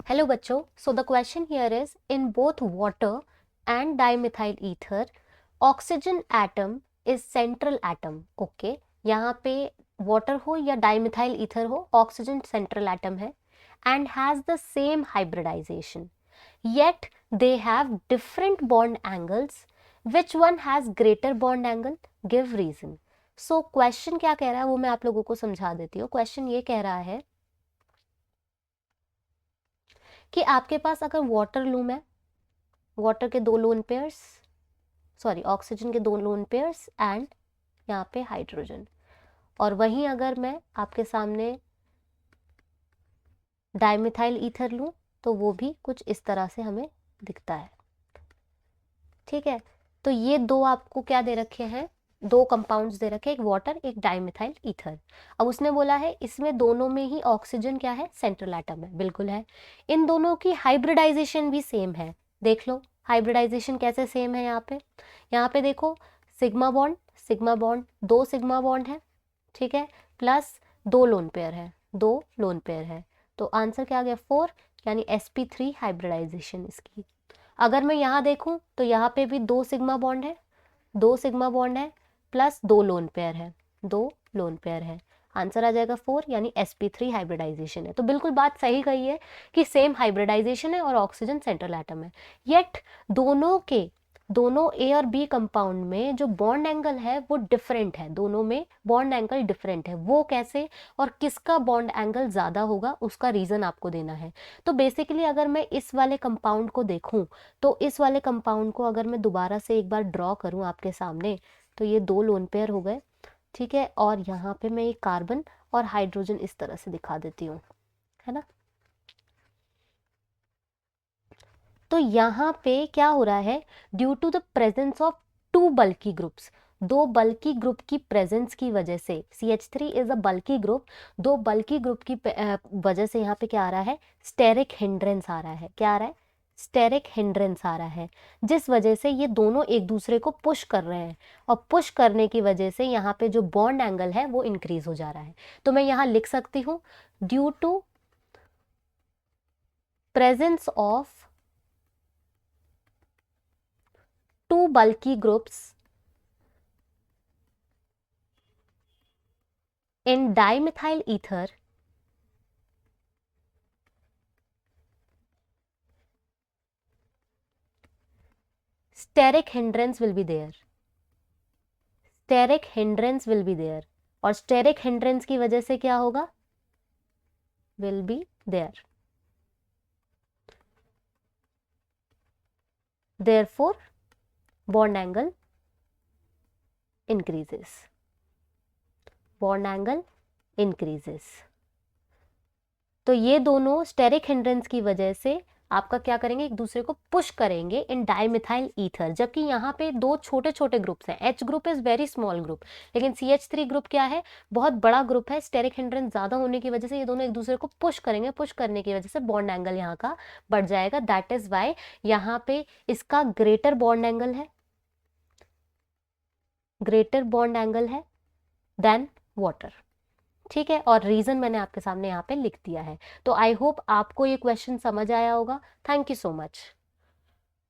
Hello बच्चों, so the question here is in both water and dimethyl ether, oxygen atom is central atom. Okay, यहाँ पे water हो या dimethyl ether हो, oxygen central atom है and has the same hybridization. Yet they have different bond angles. Which one has greater bond angle? Give reason. So question क्या कह रहा है वो मैं आप लोगों को समझा देती हूँ. Question ये कह रहा है कि आपके पास अगर वाटर लूम है, वाटर के दो लोन पेयर्स, सॉरी ऑक्सीजन के दो लोन पेयर्स एंड यहाँ पे हाइड्रोजन, और वहीं अगर मैं आपके सामने डाइमिथाइल ईथर लूँ तो वो भी कुछ इस तरह से हमें दिखता है. ठीक है, तो ये दो आपको क्या दे रखे हैं, दो कंपाउंड्स दे रखे हैं, एक वाटर एक डाइमिथाइल ईथर. अब उसने बोला है इसमें दोनों में ही ऑक्सीजन क्या है, सेंट्रल एटम है. बिल्कुल है. इन दोनों की हाइब्रिडाइजेशन भी सेम है. देख लो हाइब्रिडाइजेशन कैसे सेम है. यहाँ पे देखो सिग्मा बॉन्ड दो सिग्मा बॉन्ड है, ठीक है, प्लस दो लोन पेयर है, तो आंसर क्या आ गया 4, यानी sp3 हाइब्रिडाइजेशन इसकी. अगर मैं यहाँ देखूं तो यहाँ पे भी दो सिग्मा बॉन्ड है प्लस दो लोन पेयर है, आंसर आ जाएगा 4, यानी sp3 हाइब्रिडाइजेशन है. तो बिल्कुल बात सही कही है कि सेम हाइब्रिडाइजेशन है और ऑक्सीजन सेंट्रल एटम है. येट दोनों ए और बी कंपाउंड में जो बॉन्ड एंगल है वो डिफरेंट है. दोनों में बॉन्ड एंगल डिफरेंट है. वो कैसे और किसका बॉन्ड एंगल ज़्यादा होगा उसका रीज़न आपको देना है. तो बेसिकली अगर मैं इस वाले कंपाउंड को देखूं तो इस वाले कंपाउंड को अगर मैं दोबारा से एक बार ड्रॉ करूं आपके सामने तो ये दो लोन पेयर हो गए, ठीक है, और यहाँ पे मैं एक कार्बन और हाइड्रोजन इस तरह से दिखा देती हूँ, है ना. तो यहाँ पे क्या हो रहा है, due to the presence of two bulky groups, दो बल्की ग्रुप की प्रेजेंस की वजह से, CH3 is a bulky group, दो बल्की ग्रुप की वजह से यहाँ पे क्या आ रहा है, स्टेरिक हिंड्रेंस आ रहा है. क्या आ रहा है, स्टेरिक हिंड्रेंस आ रहा है, जिस वजह से ये दोनों एक दूसरे को पुश कर रहे हैं, और पुश करने की वजह से यहाँ पे जो बॉन्ड एंगल है वो इंक्रीज हो जा रहा है. तो मैं यहाँ लिख सकती हूँ due to presence of two bulky groups in dimethyl ether, steric hindrance will be there. और steric hindrance की वजह से क्या होगा, will be there. Therefore bond angle increases. तो ये दोनों स्टेरिक हिंड्रेंस की वजह से आपका क्या करेंगे, एक दूसरे को पुश करेंगे इन डाइमिथाइल ईथर. जबकि यहाँ पे दो छोटे छोटे ग्रुप्स हैं. H group is very small group, लेकिन CH3 ग्रुप क्या है, बहुत बड़ा ग्रुप है. स्टेरिक हिंड्रेंस ज़्यादा होने की वजह से ये दोनों एक दूसरे को पुश करेंगे. पुश करने की वजह से बॉन्ड एंगल यहाँ का बढ़ जाएगा. दैट इज वाई यहाँ पे इसका ग्रेटर बॉन्ड एंगल है देन वाटर. ठीक है, और रीज़न मैंने आपके सामने यहाँ पे लिख दिया है. तो आई होप आपको ये क्वेश्चन समझ आया होगा. Thank you so much.